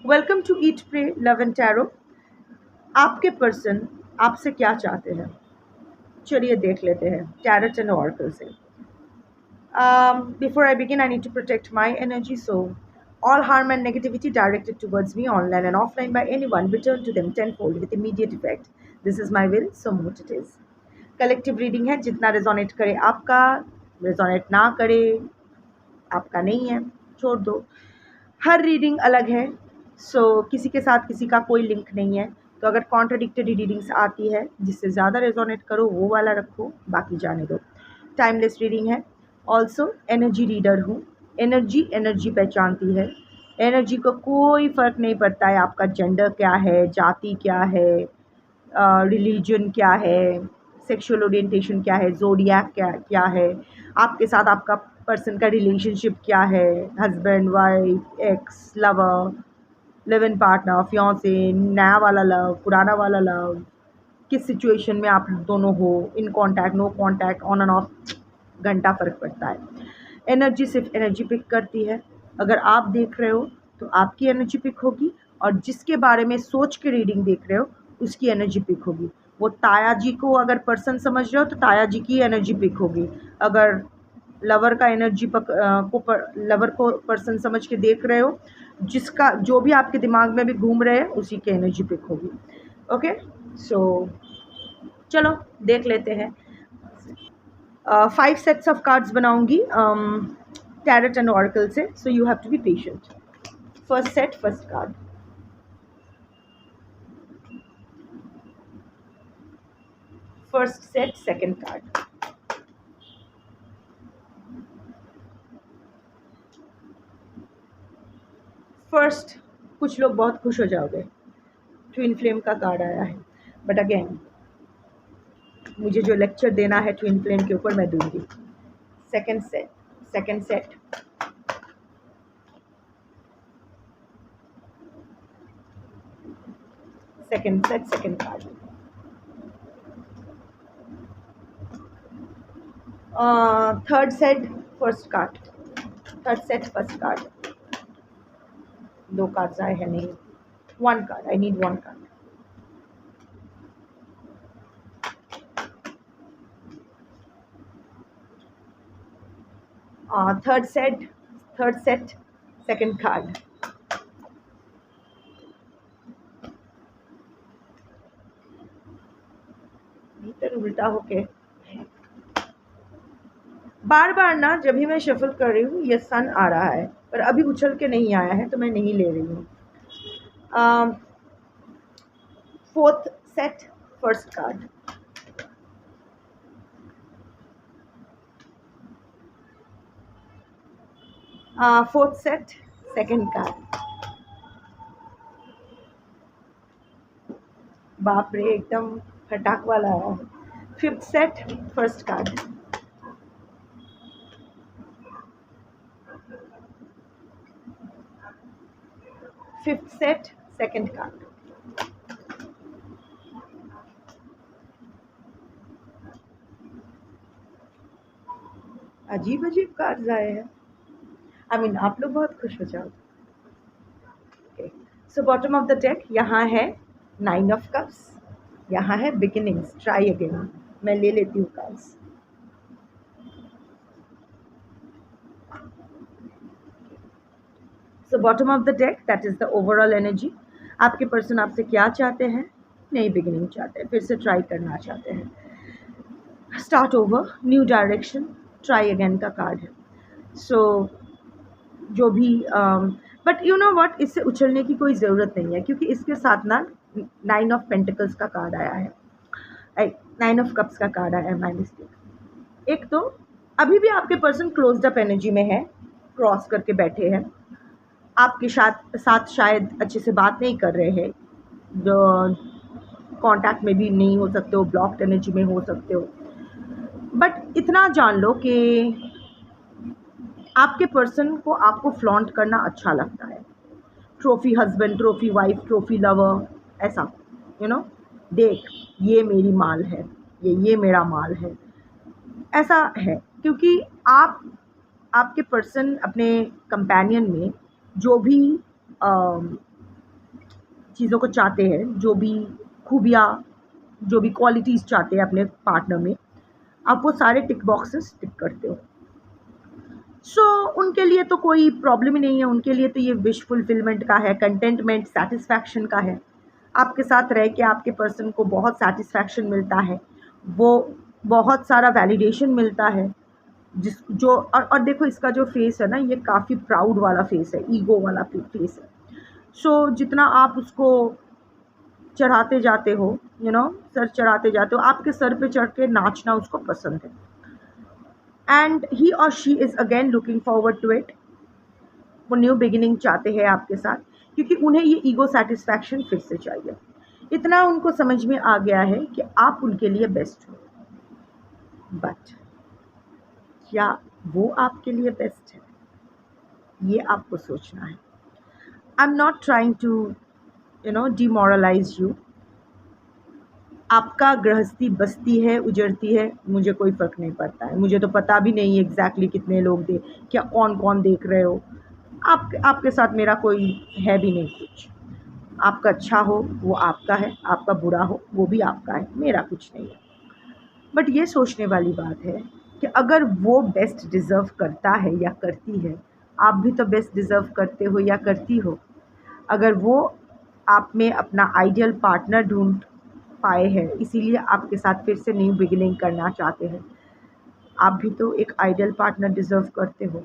Welcome to eat pray love and tarot. आपके person आपसे क्या चाहते हैं, चलिए देख लेते हैं टैरोट एंड ऑरेकल से। Before I begin, I need to protect my energy, so all harm and negativity directed towards me online and offline by anyone return to them tenfold with immediate effect. This is my will, so moot it is. Collective reading है, जितना resonate करे आपका, resonate ना करे आपका नहीं है, छोड़ दो। हर रीडिंग अलग है, किसी के साथ किसी का कोई लिंक नहीं है। तो अगर कॉन्ट्राडिक्टरी रीडिंग्स आती है, जिससे ज़्यादा रेजोनेट करो वो वाला रखो, बाकी जाने दो। टाइमलेस रीडिंग है। ऑल्सो एनर्जी रीडर हूँ। एनर्जी पहचानती है। एनर्जी को कोई फ़र्क नहीं पड़ता है आपका जेंडर क्या है, जाति क्या है, रिलीजन क्या है, सेक्सुअल ओरिएंटेशन क्या है, ज़ोडिएक क्या क्या है, आपके साथ आपका पर्सन का रिलेशनशिप क्या है, husband wife, ex, lover, live in partner, fiance, नया वाला लव, पुराना वाला लव, किस सिचुएशन में आप दोनों हो, in contact, no contact, on and off, घंटा फ़र्क पड़ता है। एनर्जी सिर्फ एनर्जी पिक करती है। अगर आप देख रहे हो तो आपकी एनर्जी पिक होगी, और जिसके बारे में सोच के रीडिंग देख रहे हो उसकी एनर्जी पिक होगी। वो ताया जी को अगर पर्सन समझ रहे हो तो ताया जी की एनर्जी पिक होगी। अगर लवर का एनर्जी लवर को पर्सन समझ के देख रहे हो, जिसका जो भी आपके दिमाग में भी घूम रहे हैं उसी की एनर्जी पिक होगी। ओके, सो चलो देख लेते हैं। 5 सेट्स ऑफ कार्ड्स बनाऊंगी टैरोट एंड ऑरेकल से, so you have to be patient. First set, first card. First set, second card. First, कुछ लोग बहुत खुश हो जाओगे, ट्विन फ्लेम का कार्ड आया है, बट अगेन मुझे जो लेक्चर देना है ट्विन फ्लेम के ऊपर मैं दूंगी। Second set, second set. Second set, second card. Third set, first card. Third set, first card. 2 cards आए हैं, नहीं, 1 card, I need 1 card. Third set, second card. भीतर उल्टा होके बार बार ना, जब भी मैं शफल कर रही हूँ ये सन आ रहा है, पर अभी उछल के नहीं आया है तो मैं नहीं ले रही हूँ। Fourth set, first card. Fourth set, second card. बाप रे, एकदम फटाक वाला है। Fifth set, first card. Fifth set, second card. अजीब अजीब कार्ड्स आए हैं। आई मीन आप लोग बहुत खुश हो जाओ। So bottom of the deck यहाँ है 9 ऑफ कप्स, यहाँ है बिगिनिंग्स, ट्राई अगेन। मैं ले लेती हूँ cards. So bottom of the deck, that is the overall energy. आपके पर्सन आपसे क्या चाहते हैं? नई बिगिनिंग चाहते हैं, फिर से ट्राई करना चाहते हैं, start over, new direction, try again का कार्ड है। सो जो भी बट यू नो व्हाट, इससे उछलने की कोई ज़रूरत नहीं है, क्योंकि इसके साथ ना 9 ऑफ पेंटिकल्स का कार्ड आया है, 9 ऑफ कप्स का कार्ड आया है, माय मिस्टेक। एक तो अभी भी आपके पर्सन क्लोज्ड अप एनर्जी में है, क्रॉस करके बैठे हैं, आपके साथ शायद अच्छे से बात नहीं कर रहे हैं, जो कांटेक्ट में भी नहीं हो सकते हो, ब्लॉक्ड एनर्जी में हो सकते हो। बट इतना जान लो कि आपके पर्सन को आपको फ्लॉन्ट करना अच्छा लगता है। Trophy husband, trophy wife, trophy lover, ऐसा यू नो, देख ये मेरी माल है, ये मेरा माल है, ऐसा है। क्योंकि आपके पर्सन अपने कंपेनियन में जो भी चीज़ों को चाहते हैं, जो भी खूबियाँ, जो भी क्वालिटीज़ चाहते हैं अपने पार्टनर में, आप वो सारे टिक बॉक्सेस टिक करते हो। सो उनके लिए तो कोई प्रॉब्लम ही नहीं है, उनके लिए तो ये विश फुलफिलमेंट का है, कंटेंटमेंट, सैटिस्फैक्शन का है। आपके साथ रह के आपके पर्सन को बहुत सैटिस्फैक्शन मिलता है, वो बहुत सारा वैलिडेशन मिलता है, जिस जो और देखो इसका जो फेस है ना, ये काफ़ी प्राउड वाला फेस है, ईगो वाला फेस है। सो जितना आप उसको चढ़ाते जाते हो, सर चढ़ाते जाते हो, आपके सर पे चढ़ के नाचना उसको पसंद है। एंड ही और she is again looking forward to it. वो न्यू बिगिनिंग चाहते हैं आपके साथ, क्योंकि उन्हें ये ईगो सेटिस्फैक्शन फिर से चाहिए। इतना उनको समझ में आ गया है कि आप उनके लिए बेस्ट हो, बट क्या वो आपके लिए बेस्ट है, ये आपको सोचना है। I am not trying to demoralise you. आपका गृहस्थी बसती है, उजड़ती है, मुझे कोई फ़र्क नहीं पड़ता है। मुझे तो पता भी नहीं एग्जैक्टली कितने लोग क्या कौन कौन देख रहे हो। आपके साथ मेरा कोई है भी नहीं कुछ। आपका अच्छा हो वो आपका है, आपका बुरा हो वो भी आपका है, मेरा कुछ नहीं है। बट ये सोचने वाली बात है कि अगर वो बेस्ट डिज़र्व करता है या करती है, आप भी तो बेस्ट डिज़र्व करते हो या करती हो। अगर वो आप में अपना आइडियल पार्टनर ढूंढ पाए हैं, इसीलिए आपके साथ फिर से न्यू बिगिनिंग करना चाहते हैं, आप भी तो एक आइडियल पार्टनर डिज़र्व करते हो।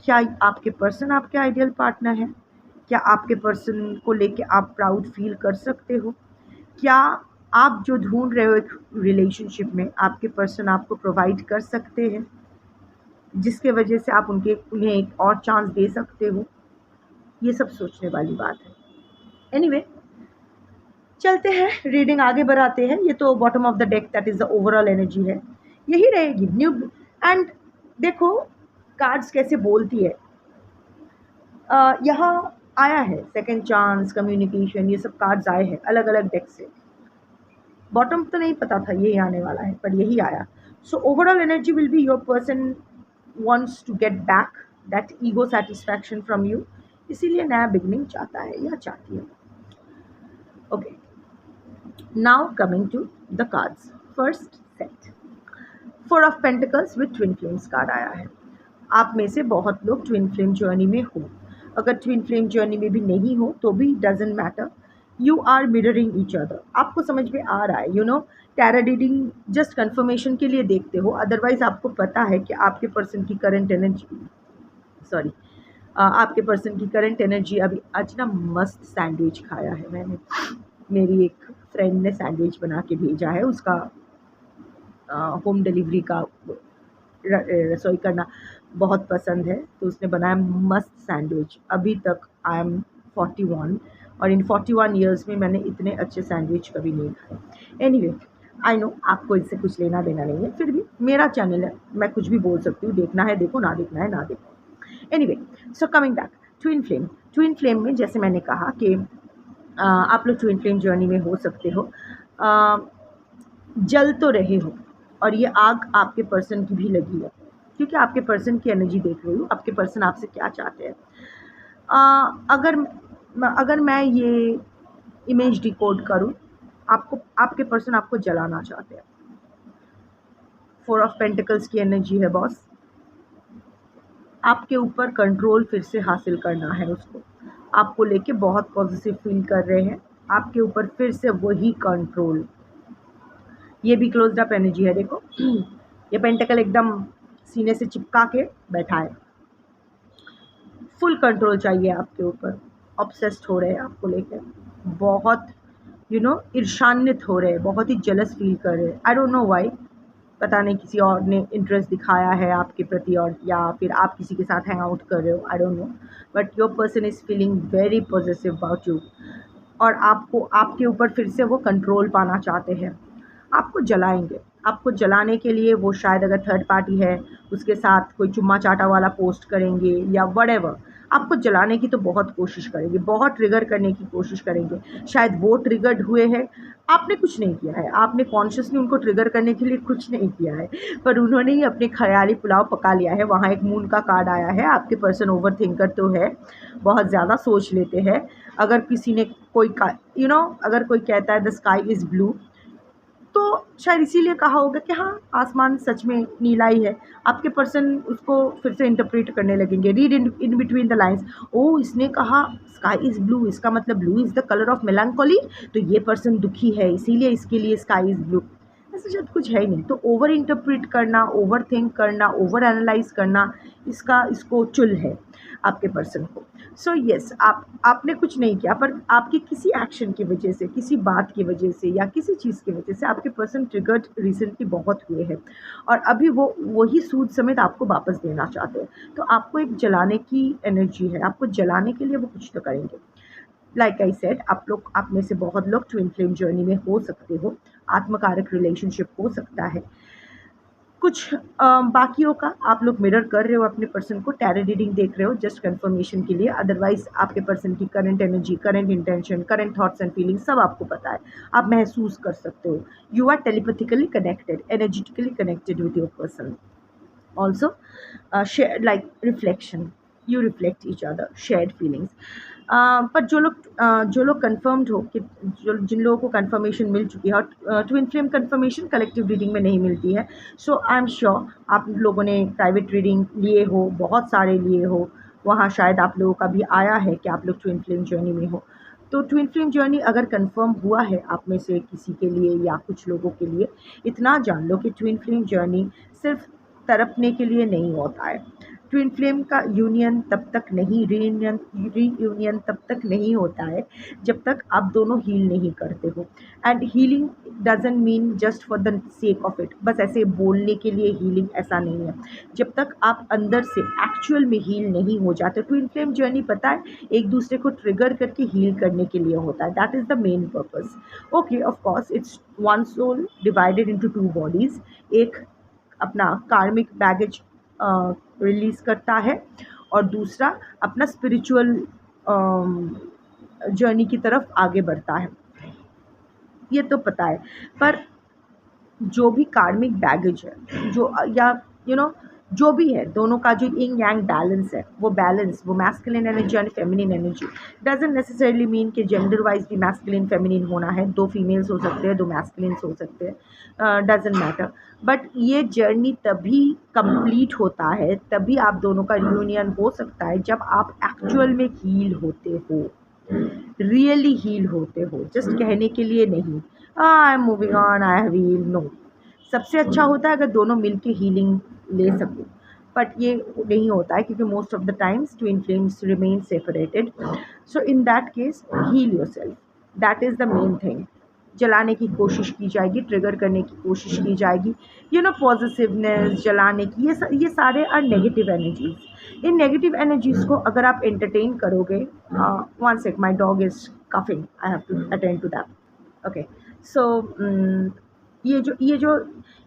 क्या आपके पर्सन आपके आइडियल पार्टनर हैं? क्या आपके पर्सन को लेके आप प्राउड फील कर सकते हो? क्या आप जो ढूंढ रहे हो एक रिलेशनशिप में, आपके पर्सन आपको प्रोवाइड कर सकते हैं, जिसके वजह से आप उन्हें एक और चांस दे सकते हो? ये सब सोचने वाली बात है। एनीवे, चलते हैं, रीडिंग आगे बढ़ाते हैं। ये तो bottom of the deck, that is the overall energy है, यही रहेगी न्यू। एंड देखो कार्ड्स कैसे बोलती है। यहाँ आया है सेकंड चांस, कम्युनिकेशन, ये सब कार्ड्स आए हैं अलग अलग डेक से। बॉटम तो नहीं पता था यही आने वाला है, पर यही आया। So overall energy will be your person wants to get back that ego satisfaction from you, इसीलिए नया बिगनिंग चाहता है या चाहती है। Okay, now coming to the cards. First set, 4 of pentacles with twin flames card आया है। आप में से बहुत लोग ट्विन फ्लेम जर्नी में हो। अगर ट्विन फ्लेम जर्नी में भी नहीं हो तो भी doesn't matter, you are mirroring each other. आपको समझ में आ रहा है, टैरो रीडिंग जस्ट कंफर्मेशन के लिए देखते हो, अदरवाइज आपको पता है कि आपके पर्सन की करंट एनर्जी, आपके पर्सन की करंट एनर्जी। अभी आज ना मस्त सैंडविच खाया है मैंने, मेरी एक फ्रेंड ने सैंडविच बना के भेजा है, उसका होम डिलीवरी का रसोई करना बहुत पसंद है, तो उसने बनाया मस्त सैंडविच। अभी तक आई एम 41 और इन 41 ईयर्स में मैंने इतने अच्छे सैंडविच कभी नहीं खाए। एनीवे, आई नो आपको इससे कुछ लेना देना नहीं है, फिर भी मेरा चैनल है, मैं कुछ भी बोल सकती हूँ, देखना है देखो, ना देखना है ना देखो। Anyway, so coming back, twin flame में जैसे मैंने कहा कि आप लोग ट्विन फ्लेम जर्नी में हो सकते हो, जल तो रहे हो, और ये आग आपके पर्सन की भी लगी है, क्योंकि आपके पर्सन की एनर्जी देख रही हूँ, आपके पर्सन आपसे क्या चाहते हैं। अगर मैं ये इमेज डिकोड करूँ, आपके पर्सन आपको जलाना चाहते हैं। 4 ऑफ पेंटिकल्स की एनर्जी है बॉस, आपके ऊपर कंट्रोल फिर से हासिल करना है उसको, आपको लेके बहुत पॉजिटिव फील कर रहे हैं, आपके ऊपर फिर से वही कंट्रोल। ये भी क्लोज्ड अप एनर्जी है, देखो ये पेंटिकल एकदम सीने से चिपका के बैठा है, फुल कंट्रोल चाहिए आपके ऊपर, ऑब्सेस्ड हो रहे हैं आपको लेकर, बहुत ईर्षान्वित हो रहे हैं, बहुत ही जेलस फील कर रहे हैं। आई डोंट नो व्हाई, पता नहीं किसी और ने इंटरेस्ट दिखाया है आपके प्रति, और या फिर आप किसी के साथ हैंग आउट कर रहे हो, I don't know, but your person is feeling very positive about you, और आपके ऊपर फिर से वो कंट्रोल पाना चाहते हैं। आपको जलाएंगे, आपको जलाने के लिए वो शायद अगर थर्ड पार्टी है उसके साथ कोई चुम्मा चाटा वाला पोस्ट करेंगे या व्हाटएवर, आपको जलाने की तो बहुत कोशिश करेंगे, बहुत ट्रिगर करने की कोशिश करेंगे। शायद वो ट्रिगर्ड हुए हैं, आपने कुछ नहीं किया है, आपने कॉन्शियसली उनको ट्रिगर करने के लिए कुछ नहीं किया है, पर उन्होंने ही अपने ख़याली पुलाव पका लिया है। वहाँ एक मून का कार्ड आया है, आपके पर्सन ओवरथिंकर तो है, बहुत ज़्यादा सोच लेते हैं। अगर किसी ने कोई अगर कोई कहता है द स्काई इज़ ब्लू, तो शायद इसीलिए कहा होगा कि हाँ, आसमान सच में नीला ही है। आपके पर्सन उसको फिर से इंटरप्रेट करने लगेंगे, read in between the lines. Oh! इसने कहा स्काई इज़ ब्लू, इसका मतलब blue is the colour of melancholy, तो ये पर्सन दुखी है, इसीलिए इसके लिए स्काई इज़ ब्लू। ऐसा शायद कुछ है ही नहीं। तो ओवर इंटरप्रेट करना, ओवर थिंक करना, ओवर एनालाइज़ करना, इसको चुल है आपके पर्सन को। सो येस, आपने कुछ नहीं किया, पर आपके किसी एक्शन की वजह से, किसी बात की वजह से या किसी चीज़ की वजह से आपके पर्सन ट्रिगर्ड रिसेंटली बहुत हुए हैं, और अभी वो वही सूद समेत आपको वापस देना चाहते हैं। तो आपको एक जलाने की एनर्जी है, आपको जलाने के लिए वो कुछ तो करेंगे। लाइक आई सेड, आप में से बहुत लोग ट्विन फ्लेम जर्नी में हो सकते हो, आत्मकारक रिलेशनशिप हो सकता है। कुछ बाकियों का आप लोग मिरर कर रहे हो अपने पर्सन को, टैरो रीडिंग देख रहे हो जस्ट कंफर्मेशन के लिए। अदरवाइज आपके पर्सन की current energy, current intention, current thoughts and feeling सब आपको पता है, आप महसूस कर सकते हो। You are telepathically connected, energetically connected with your person. also like reflection, you reflect each other, shared feelings. पर जो लोग कंफर्म्ड हो कि जिन लोगों को कंफर्मेशन मिल चुकी है, और twin flame confirmation collective reading में नहीं मिलती है, सो आई एम श्योर आप लोगों ने प्राइवेट रीडिंग लिए हो, बहुत सारे लिए हो, वहाँ शायद आप लोगों का भी आया है कि आप लोग ट्विन फ्लेम जर्नी में हो। तो ट्विन फ्लेम जर्नी अगर कंफर्म हुआ है आप में से किसी के लिए या कुछ लोगों के लिए, इतना जान लो कि ट्विन फ्लेम जर्नी सिर्फ तड़पने के लिए नहीं होता है। ट्विन फ्लेम का यूनियन तब तक नहीं, रीयूनियन तब तक नहीं होता है जब तक आप दोनों हील नहीं करते हो। And healing doesn't mean just for the sake of it, बस ऐसे बोलने के लिए हीलिंग, ऐसा नहीं है। जब तक आप अंदर से एक्चुअल में हील नहीं हो जाते। ट्विन फ्लेम जर्नी पता है एक दूसरे को ट्रिगर करके हील करने के लिए होता है, that is the main purpose. Okay, of course it's one soul divided into two bodies. एक अपना कार्मिक बैगेज रिलीज़ करता है, और दूसरा अपना स्पिरिचुअल जर्नी की तरफ आगे बढ़ता है, ये तो पता है। पर जो भी कार्मिक बैगेज है, जो या जो भी है, दोनों का जो यिंग यांग बैलेंस है, वो बैलेंस, वो मैस्कुलिन एनर्जी और feminine energy, doesn't necessarily mean कि जेंडर वाइज भी मैस्कुलिन फेमिनिन होना है। दो फीमेल्स हो सकते हैं, दो मैस्कुलिन्स हो सकते हैं, डजंट मैटर। बट ये जर्नी तभी कंप्लीट होता है, तभी आप दोनों का रियूनियन हो सकता है जब आप एक्चुअल में हील होते हो, रियली हील होते हो, जस्ट कहने के लिए नहीं, I am moving on, I have heal, no. सबसे अच्छा होता है अगर दोनों मिलके हीलिंग ले सको, बट ये नहीं होता है क्योंकि most of the times twin flames remain separated. So in that case heal yourself, that is the main thing. जलाने की कोशिश की जाएगी, ट्रिगर करने की कोशिश की जाएगी, पॉजिटिवनेस, जलाने की, ये सारे आर नेगेटिव एनर्जीज। इन नेगेटिव एनर्जीज को अगर आप एंटरटेन करोगे, one sec, my dog is coughing, I have to attend to that. Okay, so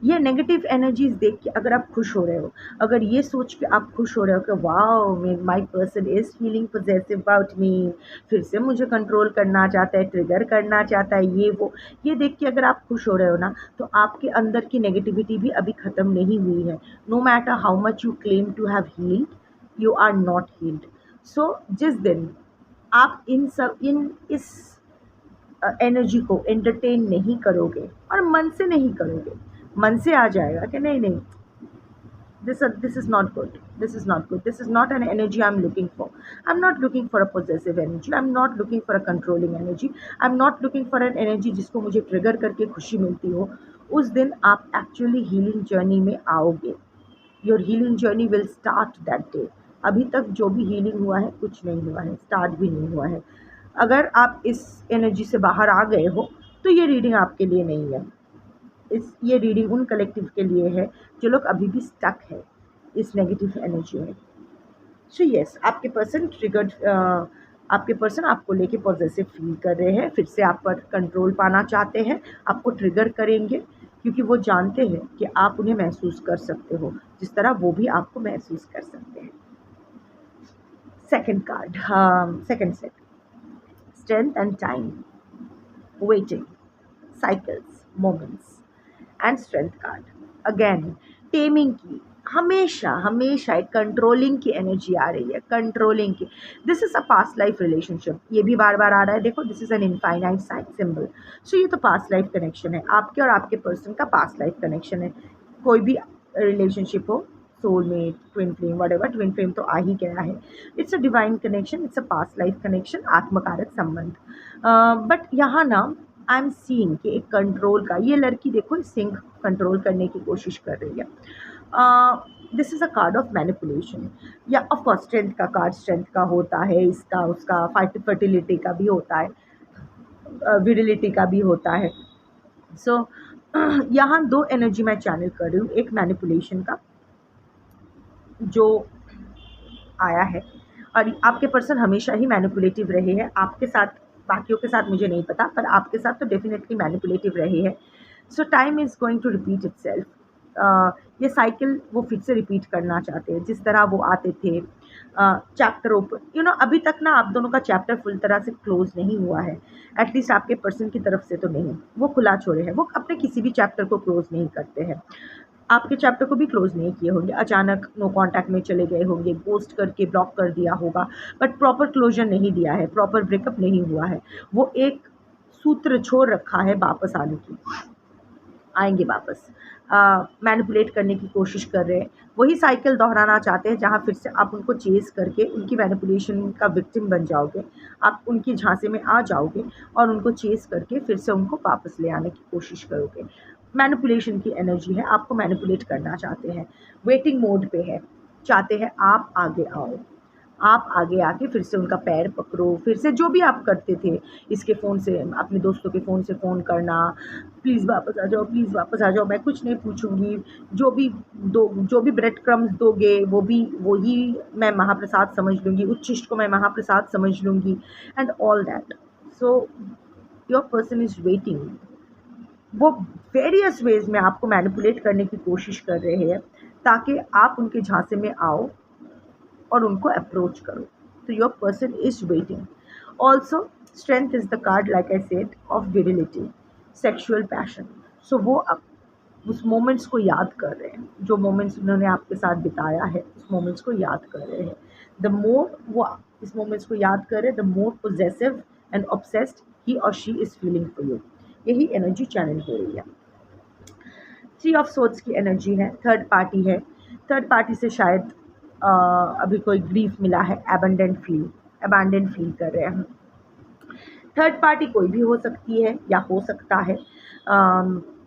ये नेगेटिव एनर्जीज देख के अगर आप खुश हो रहे हो, अगर ये सोच के आप खुश हो रहे हो कि wow, my person is feeling positive about me, फिर से मुझे कंट्रोल करना चाहता है, ट्रिगर करना चाहता है, ये देख के अगर आप खुश हो रहे हो ना, तो आपके अंदर की नेगेटिविटी भी अभी ख़त्म नहीं हुई है। No matter how much you claim to have healed, you are not healed. So जिस दिन आप इस एनर्जी को एंटरटेन नहीं करोगे, और मन से नहीं करोगे, मन से आ जाएगा कि नहीं नहीं, this is not good, this is not good, this is not an energy I'm looking for. I'm not looking for a possessive energy, I'm not looking for a controlling energy, I'm not looking for an energy जिसको मुझे trigger करके खुशी मिलती हो। उस दिन आप actually healing journey में आओगे, your healing journey will start that day. अभी तक जो भी हीलिंग हुआ है कुछ नहीं हुआ है, स्टार्ट भी नहीं हुआ है। अगर आप इस एनर्जी से बाहर आ गए हो तो ये रीडिंग आपके लिए नहीं है। ये रीडिंग उन कलेक्टिव के लिए है जो लोग अभी भी स्टक है इस नेगेटिव एनर्जी में। सो येस, आपके पर्सन आपको लेके पॉजिटिव फील कर रहे हैं, फिर से आप पर कंट्रोल पाना चाहते हैं, आपको ट्रिगर करेंगे क्योंकि वो जानते हैं कि आप उन्हें महसूस कर सकते हो जिस तरह वो भी आपको महसूस कर सकते हैं। Second card, second set, strength and time, waiting, cycles, moments, and strength card. Again, taming की हमेशा हमेशा एक कंट्रोलिंग की एनर्जी आ रही है, कंट्रोलिंग की. This is a past life relationship, ये भी बार बार आ रहा है. देखो, this is an infinite symbol. So ये तो पास्ट लाइफ कनेक्शन है, आपके और आपके पर्सन का पास्ट लाइफ कनेक्शन है. कोई भी रिलेशनशिप हो, soulmate, twin flame, whatever, twin flame तो आ ही गया है. It's a divine connection, it's a past life connection, आत्मकारक संबंध. बट यहाँ ना आई एम सीइंग कि एक कंट्रोल का, ये लड़की देखो सिंक कंट्रोल करने की कोशिश कर रही है. This is a card of manipulation. या ऑफकोर्स स्ट्रेंथ का कार्ड स्ट्रेंथ का होता है, इसका उसका फर्टिलिटी का भी होता है, विरिलिटी का भी होता है. सो यहाँ दो एनर्जी मैं चैनल कर रही हूँ. एक मैनिपुलेशन का जो आया है, और आपके पर्सन हमेशा ही मैनिपुलेटिव रहे हैं आपके साथ. बाकियों के साथ मुझे नहीं पता, पर आपके साथ तो डेफिनेटली मैनिपुलेटिव रहे हैं. So time is going to repeat itself. ये साइकिल वो फिर से रिपीट करना चाहते हैं जिस तरह वो आते थे. चैप्टर ओपन, अभी तक ना आप दोनों का चैप्टर फुल तरह से क्लोज नहीं हुआ है. एटलीस्ट आपके पर्सन की तरफ से तो नहीं. वो खुला छोड़े हैं, वो अपने किसी भी चैप्टर को क्लोज नहीं करते हैं. आपके चैप्टर को भी क्लोज नहीं किए होंगे, अचानक नो कांटेक्ट में चले गए होंगे, गोस्ट करके ब्लॉक कर दिया होगा, बट प्रॉपर क्लोजर नहीं दिया है, प्रॉपर ब्रेकअप नहीं हुआ है. वो एक सूत्र छोड़ रखा है वापस आने की. आएंगे वापस. मैनिपुलेट करने की कोशिश कर रहे हैं, वही साइकिल दोहराना चाहते हैं जहाँ फिर से आप उनको चेज़ करके उनकी मैनिपुलेशन का विक्टिम बन जाओगे. आप उनकी झांसे में आ जाओगे और उनको चेज़ करके फिर से उनको वापस ले आने की कोशिश करोगे. मैनिपुलेशन की एनर्जी है, आपको मैनिपुलेट करना चाहते हैं. वेटिंग मोड पे है, चाहते हैं आप आगे आओ, आप आगे आके फिर से उनका पैर पकड़ो, फिर से जो भी आप करते थे, इसके फ़ोन से, अपने दोस्तों के फ़ोन से फ़ोन करना, प्लीज़ वापस आ जाओ, प्लीज़ वापस आ जाओ, मैं कुछ नहीं पूछूंगी, जो भी ब्रेड क्रम्स दोगे वही मैं महाप्रसाद समझ लूँगी, उच्छिष्ट को मैं महाप्रसाद समझ लूँगी, and all that. So your person is waiting. वो वेरियस वेज में आपको मैनिपुलेट करने की कोशिश कर रहे हैं ताकि आप उनके झांसे में आओ और उनको अप्रोच करो. तो your person is waiting. Also strength is the card, like I said, of virility, sexual passion. So वो अब उस मोमेंट्स को याद कर रहे हैं, जो मोमेंट्स उन्होंने आपके साथ बिताया है, उस मोमेंट्स को याद कर रहे हैं. द मोर वो इस मोमेंट्स को याद कर रहे हैं, the more possessive and obsessed he और she is feeling for you. यही एनर्जी चैनल हो रही है. थ्री ऑफ सोर्ड्स की एनर्जी है, थर्ड पार्टी है. थर्ड पार्टी से शायद अभी कोई ग्रीफ मिला है, अबैंडन फील कर रहे हैं हम. थर्ड पार्टी कोई भी हो सकती है या हो सकता है.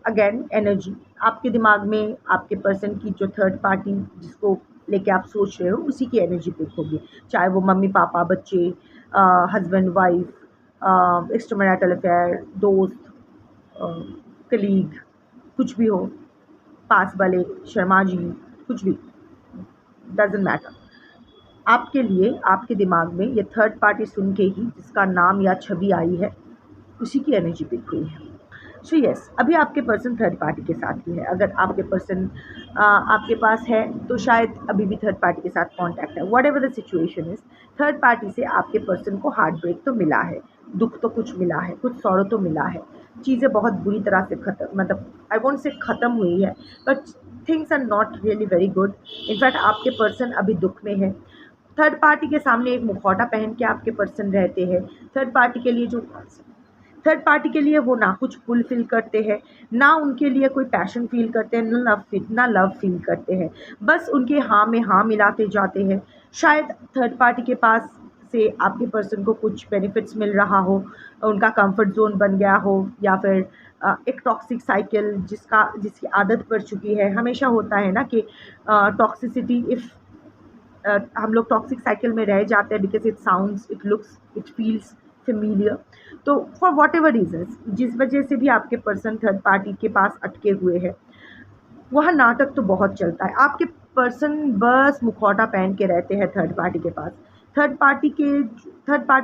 अगेन एनर्जी आपके दिमाग में, आपके पर्सन की जो थर्ड पार्टी जिसको लेके आप सोच रहे हो, उसी की एनर्जी पिक होगी. चाहे वो मम्मी पापा, बच्चे, हस्बैंड वाइफ, एक्स्ट्रामैरिटल अफेयर, दोस्त, कलीग, कुछ भी हो, पास वाले, शर्मा जी, कुछ भी, डजेंट मैटर. आपके लिए आपके दिमाग में ये थर्ड पार्टी सुन के ही जिसका नाम या छवि आई है, उसी की एनर्जी पिक हुई है. सो यस, अभी आपके पर्सन थर्ड पार्टी के साथ ही है. अगर आपके पर्सन आपके पास है तो शायद अभी भी थर्ड पार्टी के साथ कांटेक्ट है. What ever the situation is, third party से आपके पर्सन को हार्ट ब्रेक तो मिला है, दुख तो कुछ मिला है, कुछ सौरो तो मिला है. चीज़ें बहुत बुरी तरह से मतलब आई वोंट से ख़त्म हुई है, but things are not really very good. In fact आपके पर्सन अभी दुख में है. थर्ड पार्टी के सामने एक मुखौटा पहन के आपके पर्सन रहते हैं. थर्ड पार्टी के लिए वो ना कुछ पुल फील करते हैं, ना उनके लिए कोई पैशन फील करते हैं, ना लव फील करते हैं. बस उनके हाँ में हाँ मिलाते जाते हैं. शायद थर्ड पार्टी के पास से आपके पर्सन को कुछ बेनिफिट्स मिल रहा हो, उनका कंफर्ट जोन बन गया हो, या फिर एक टॉक्सिक साइकिल जिसकी आदत पड़ चुकी है. हमेशा होता है ना कि टॉक्सिसिटी, इफ़ हम लोग टॉक्सिक साइकिल में रह जाते हैं because it sounds, it looks, it feels familiar. तो फॉर वॉट एवर रीजन्स, जिस वजह से भी आपके पर्सन थर्ड पार्टी के पास अटके हुए हैं, वह नाटक तो बहुत चलता है. आपके पर्सन बस मुखौटा पहन के रहते हैं थर्ड पार्टी के पास. थर्ड पार्टी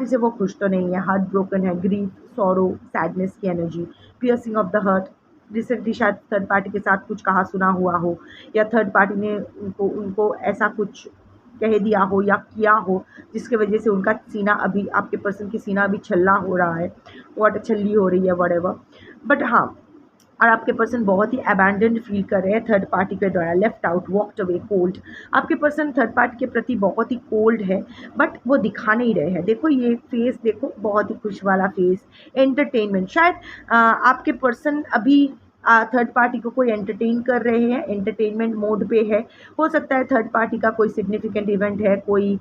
से वो खुश तो नहीं है, हार्ट ब्रोकन है, ग्रीफ, सॉरो, सैडनेस की energy, piercing of the hurt. Recently शायद थर्ड पार्टी के साथ कुछ कहा सुना हुआ हो, या थर्ड पार्टी ने उनको ऐसा कुछ कह दिया हो या किया हो जिसकी वजह से उनका सीना अभी, आपके पर्सन की सीना अभी छल्ला हो रहा है, वॉट छल्ली हो रही है, व्हाटएवर। बट हाँ, और आपके पर्सन बहुत ही अबैंडन्ड फील कर रहे हैं थर्ड पार्टी के द्वारा, left out, walked away, cold. आपके पर्सन थर्ड पार्टी के प्रति बहुत ही कोल्ड है, बट वो दिखा नहीं रहे हैं। देखो ये फेस, देखो बहुत ही खुश वाला फेस, एंटरटेनमेंट। शायद आपके पर्सन अभी थर्ड पार्टी को कोई एंटरटेन कर रहे हैं, एंटरटेनमेंट मोड पे है। हो सकता है थर्ड पार्टी का कोई सिग्निफिकेंट इवेंट है, कोई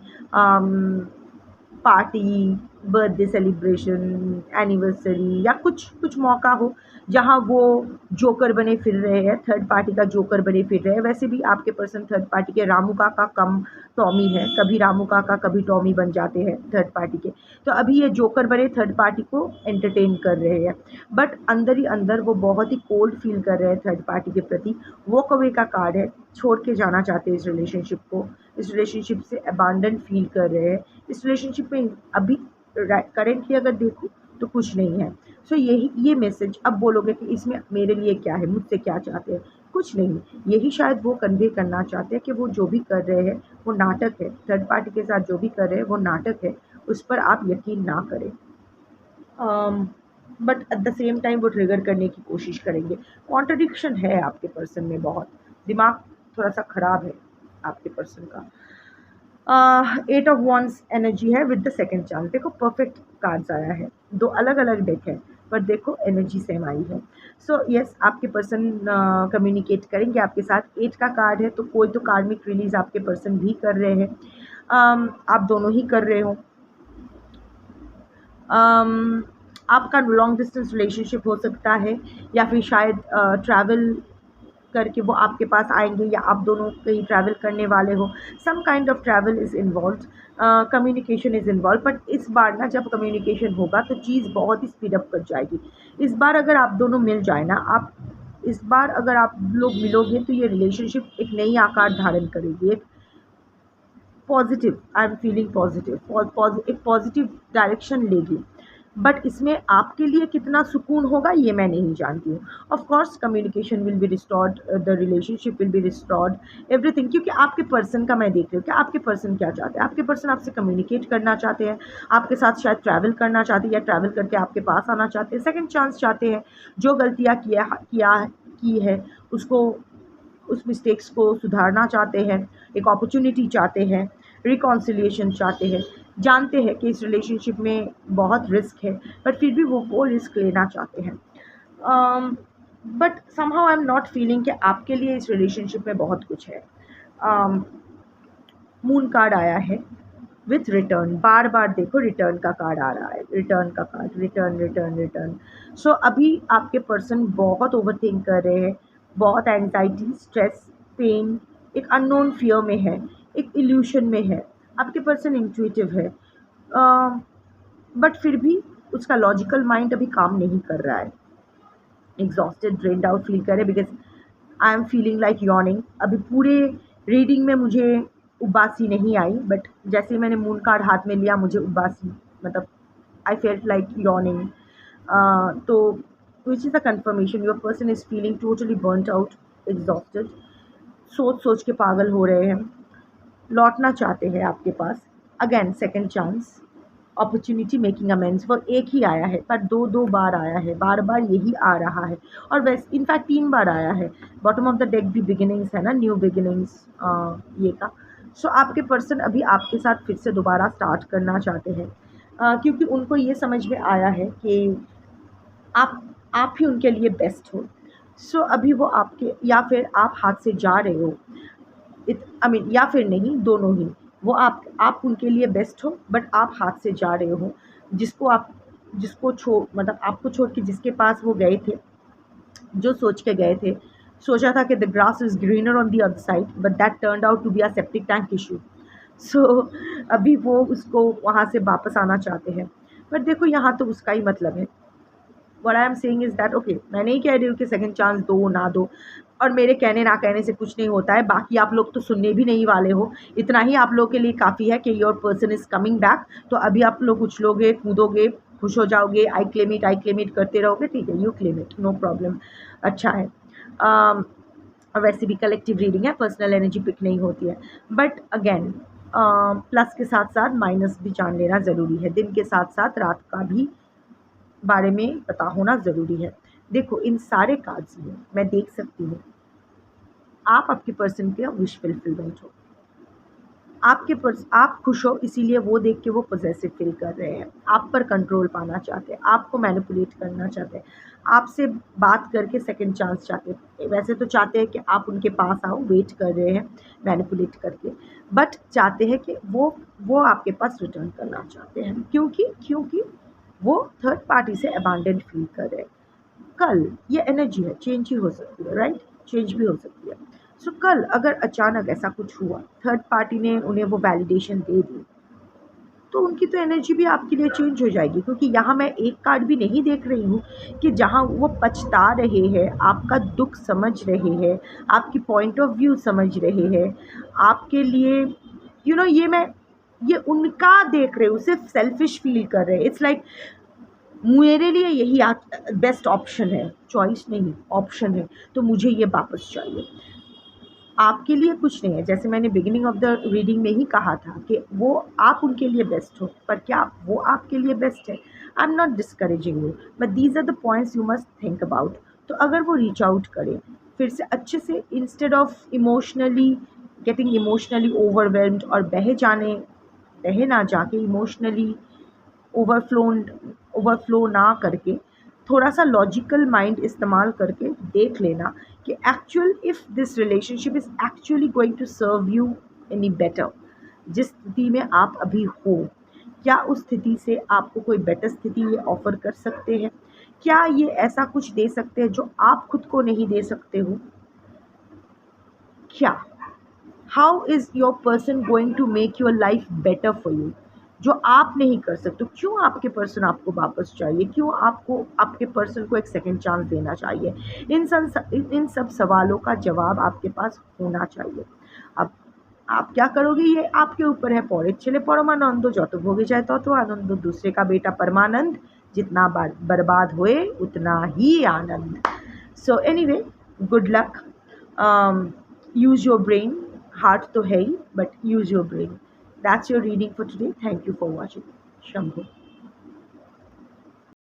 पार्टी, बर्थडे सेलिब्रेशन, एनिवर्सरी या कुछ कुछ मौका हो जहाँ वो जोकर बने फिर रहे हैं, थर्ड पार्टी का जोकर बने फिर रहे हैं। वैसे भी आपके पर्सन थर्ड पार्टी के रामू काका कम टॉमी है, कभी रामू काका कभी टॉमी बन जाते हैं थर्ड पार्टी के। तो अभी ये जोकर बने थर्ड पार्टी को एंटरटेन कर रहे हैं, बट अंदर ही अंदर वो बहुत ही कोल्ड फील कर रहे हैं थर्ड पार्टी के प्रति। वॉक अवे का कार्ड है, छोड़ के जाना चाहते हैं इस रिलेशनशिप को, इस रिलेशनशिप से अबैंडन फील कर रहे हैं। इस रिलेशनशिप में अभी करेंटली अगर देखो तो कुछ नहीं है। सो यही ये मैसेज अब बोलोगे कि इसमें मेरे लिए क्या है, मुझसे क्या चाहते हैं, कुछ नहीं। यही शायद वो कन्वे करना चाहते हैं कि वो जो भी कर रहे हैं वो नाटक है, थर्ड पार्टी के साथ जो भी कर रहे हैं वो नाटक है, उस पर आप यकीन ना करें। But at the same time वो ट्रिगर करने की कोशिश करेंगे। कॉन्ट्रडिक्शन है आपके पर्सन में बहुत, दिमाग थोड़ा सा ख़राब है आपके पर्सन का। 8 ऑफ वॉन्ड्स एनर्जी है विद द सेकंड चांस। देखो परफेक्ट कार्ड्स आया है, दो अलग अलग डेक है पर देखो एनर्जी सेम आई है। सो यस, आपके पर्सन कम्युनिकेट करेंगे आपके साथ। 8 का कार्ड है तो कोई तो कार्मिक रिलीज आपके पर्सन भी कर रहे हैं, आप दोनों ही कर रहे हो। आपका लॉन्ग डिस्टेंस रिलेशनशिप हो सकता है, या फिर शायद ट्रैवल करके वो आपके पास आएंगे, या आप दोनों कहीं ट्रैवल करने वाले हो। Some kind of travel is involve, communication is involve. But इस बार ना जब कम्युनिकेशन होगा तो चीज़ बहुत ही स्पीड अप कर जाएगी। इस बार अगर आप दोनों मिल जाए ना, आप इस बार अगर आप लोग मिलोगे तो ये रिलेशनशिप एक नई आकार धारण करेगी, एक positive, I am feeling positive, एक पॉजिटिव डायरेक्शन लेगी। बट इसमें आपके लिए कितना सुकून होगा ये मैं नहीं जानती हूँ। Of course communication will be restored, the relationship will be restored, everything. क्योंकि आपके पर्सन का मैं देख रही हूँ कि आपके पर्सन क्या चाहते हैं। आपके पर्सन आपसे कम्युनिकेट करना चाहते हैं, आपके साथ शायद ट्रैवल करना चाहते हैं, या ट्रैवल करके आपके पास आना चाहते हैं, सेकेंड चांस चाहते हैं, जो गलतियाँ की है उसको, उस मिस्टेक्स को सुधारना चाहते हैं, एक अपॉर्चुनिटी चाहते हैं, रिकॉन्सिलिएशन चाहते हैं। जानते हैं कि इस रिलेशनशिप में बहुत रिस्क है, बट फिर भी वो रिस्क लेना चाहते हैं। But somehow I am not feeling कि आपके लिए इस रिलेशनशिप में बहुत कुछ है। मून कार्ड आया है विथ रिटर्न, बार बार देखो रिटर्न का कार्ड आ रहा है, रिटर्न का कार्ड, रिटर्न रिटर्न रिटर्न। सो अभी आपके पर्सन बहुत ओवरथिंक कर रहे हैं, बहुत एंजाइटी, स्ट्रेस, पेन, एक अननोन फियर में है, एक इल्यूशन में है। आपके पर्सन इंट्यूटिव है, बट फिर भी उसका लॉजिकल माइंड अभी काम नहीं कर रहा है। एग्जॉस्टेड, ड्रेन्ड आउट फील करे, because I am feeling like yawning. अभी पूरे रीडिंग में मुझे उबासी नहीं आई, बट जैसे ही मैंने मून कार्ड हाथ में लिया मुझे उबासी, मतलब आई फेल्ट लाइक यॉर्निंग। तो which is a confirmation your person is feeling totally burned out, exhausted, सोच सोच के पागल हो रहे हैं, लौटना चाहते हैं आपके पास। Again second chance, opportunity, making amends, वो एक ही आया है पर दो दो बार आया है, बार बार यही आ रहा है। और वैसे इनफैक्ट 3 बार आया है। बॉटम ऑफ द डेक भी बिगिनिंग्स है ना, न्यू बिगिनिंग्स ये का। सो आपके पर्सन अभी आपके साथ फिर से दोबारा स्टार्ट करना चाहते हैं, क्योंकि उनको ये समझ में आया है कि आप ही उनके लिए बेस्ट हो। सो अभी वो आपके, या फिर आप हाथ से जा रहे हो, या फिर नहीं, दोनों ही। वो आप उनके लिए बेस्ट हो, बट आप हाथ से जा रहे हो। जिसको मतलब आपको छोड़ के जिसके पास वो गए थे, जो सोच के गए थे, सोचा था कि the grass is greener on the other side, but that turned out to be a septic tank issue. So अभी वो उसको वहाँ से वापस आना चाहते हैं। बट देखो यहाँ तो उसका ही मतलब है। What I am saying is that okay, मैं नहीं कह रही हूँ कि सेकंड चांस दो ना दो, और मेरे कहने ना कहने से कुछ नहीं होता है। बाकी आप लोग तो सुनने भी नहीं वाले हो, इतना ही आप लोग के लिए काफ़ी है कि your person is coming back. तो अभी आप लोग उछलोगे, कूदोगे, खुश हो जाओगे, आई क्लेम इट करते रहोगे, ठीक है, you claim it, no problem, अच्छा है। और वैसे भी कलेक्टिव रीडिंग है, पर्सनल एनर्जी पिक नहीं होती है। बट अगेन प्लस के साथ साथ माइनस भी जान लेना ज़रूरी है, दिन के साथ साथ रात का भी बारे में पता होना ज़रूरी है। देखो इन सारे कार्ड्स में मैं देख सकती हूँ आप आपके पर्सन के विश फुलफिलमेंट हो, आप खुश हो इसीलिए वो देख के वो पॉसेसिव फील कर रहे हैं, आप पर कंट्रोल पाना चाहते हैं, आपको मैनिपुलेट करना चाहते हैं, आपसे बात करके सेकंड चांस चाहते हैं। वैसे तो चाहते हैं कि आप उनके पास आओ, वेट कर रहे हैं मैनिपुलेट करके, बट चाहते हैं कि वो आपके पास रिटर्न करना चाहते हैं। क्योंकि वो थर्ड पार्टी से अबैंडन फील कर रहे हैं। कल ये एनर्जी है, चेंज ही हो सकती है, राइट? चेंज भी हो सकती है। सो कल अगर अचानक ऐसा कुछ हुआ, थर्ड पार्टी ने उन्हें वो वैलिडेशन दे दी, तो उनकी तो एनर्जी भी आपके लिए चेंज हो जाएगी। क्योंकि यहाँ मैं एक कार्ड भी नहीं देख रही हूँ कि जहाँ वो पछता रहे हैं, आपका दुख समझ रहे हैं, आपकी पॉइंट ऑफ व्यू समझ रहे हैं, आपके लिए ये उनका देख रहे हो, सिर्फ सेल्फिश फील कर रहे हैं। इट्स लाइक मेरे लिए यही बेस्ट ऑप्शन है, चॉइस नहीं ऑप्शन है, तो मुझे ये वापस चाहिए। आपके लिए कुछ नहीं है, जैसे मैंने बिगिनिंग ऑफ द रीडिंग में ही कहा था कि वो आप उनके लिए बेस्ट हो, पर क्या वो आपके लिए बेस्ट है? I am not discouraging you, but these are the points you must think about. तो अगर वो रीच आउट करे फिर से अच्छे से, instead of emotionally getting emotionally overwhelmed और बहे ना जाके इमोशनली ओवरफ्लोन ओवरफ्लो ना करके, थोड़ा सा लॉजिकल माइंड इस्तेमाल करके देख लेना कि actual if this relationship is actually going to serve you any better. जिस स्थिति में आप अभी हो, क्या उस स्थिति से आपको कोई बेटर स्थिति ये ऑफ़र कर सकते हैं? क्या ये ऐसा कुछ दे सकते हैं जो आप खुद को नहीं दे सकते हो? क्या how is your person going to make your life better for you, जो आप नहीं कर सकते? क्यों आपके पर्सन आपको वापस चाहिए? क्यों आपको आपके पर्सन को एक सेकंड चांस देना चाहिए? इन सब सवालों का जवाब आपके पास होना चाहिए। अब आप क्या करोगे ये आपके ऊपर है। पौड़े चले परमानंद, যত भोगे जाए तत आनंद, दूसरे का बेटा परमानंद, जितना बर्बाद होए उतना ही आनंद। So anyway, good luck, use your brain, heart तो है ही, but use your brain. That's your reading for today. Thank you for watching. Shambhu.